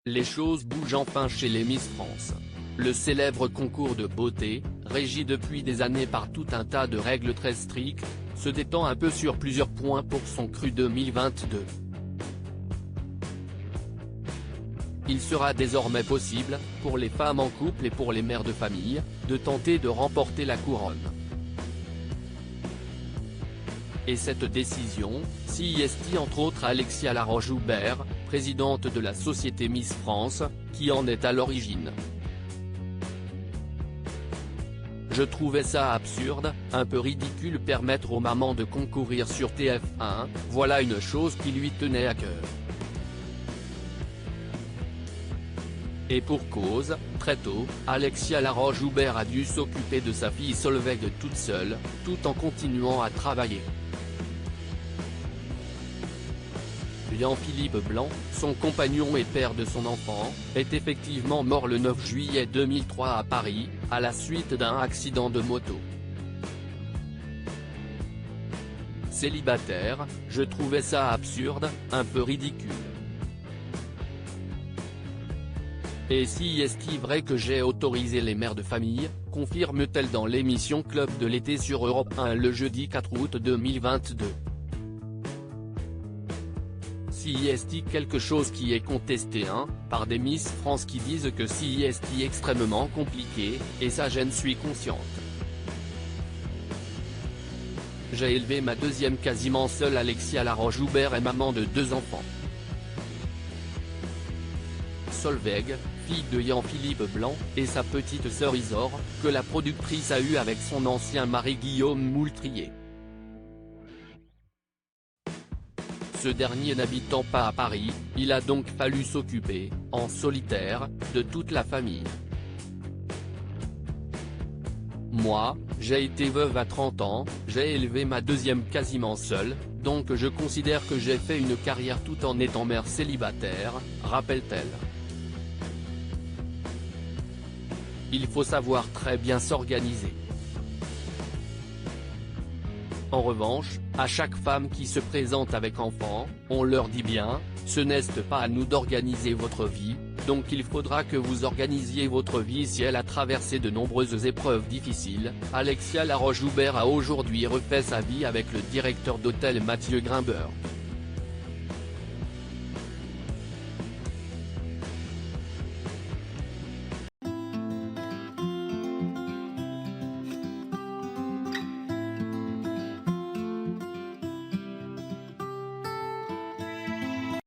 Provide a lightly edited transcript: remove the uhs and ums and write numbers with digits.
Les choses bougent enfin chez les Miss France. Le célèbre concours de beauté, régi depuis des années par tout un tas de règles très strictes, se détend un peu sur plusieurs points pour son cru 2022. Il sera désormais possible, pour les femmes en couple et pour les mères de famille, de tenter de remporter la couronne. Et cette décision, s'y est entre autres Alexia Laroche-Joubert, présidente de la société Miss France, qui en est à l'origine. Je trouvais ça absurde, un peu ridicule permettre aux mamans de concourir sur TF1, voilà une chose qui lui tenait à cœur. Et pour cause, très tôt, Alexia Laroche-Joubert a dû s'occuper de sa fille Solveig toute seule, tout en continuant à travailler. Jean-Philippe Blanc, son compagnon et père de son enfant, est effectivement mort le 9 juillet 2003 à Paris, à la suite d'un accident de moto. Célibataire, je trouvais ça absurde, un peu ridicule. Et si est-il vrai que j'ai autorisé les mères de famille, confirme-t-elle dans l'émission Club de l'été sur Europe 1 le jeudi 4 août 2022. Si est quelque chose qui est contesté par des Miss France qui disent que si est extrêmement compliqué, et ça j'en suis consciente. J'ai élevé ma deuxième quasiment seule. Alexia Laroche-Joubert est maman de 2 enfants. Solveig, fille de Jean-Philippe Blanc, et sa petite sœur Isor, que la productrice a eue avec son ancien mari Guillaume Moultrier. Ce dernier n'habitant pas à Paris, il a donc fallu s'occuper, en solitaire, de toute la famille. Moi, j'ai été veuve à 30 ans, j'ai élevé ma deuxième quasiment seule, donc je considère que j'ai fait une carrière tout en étant mère célibataire, rappelle-t-elle. Il faut savoir très bien s'organiser. En revanche, à chaque femme qui se présente avec enfant, on leur dit bien, ce n'est pas à nous d'organiser votre vie, donc il faudra que vous organisiez votre vie si elle a traversé de nombreuses épreuves difficiles. Alexia Laroche-Joubert a aujourd'hui refait sa vie avec le directeur d'hôtel Mathieu Grimbert.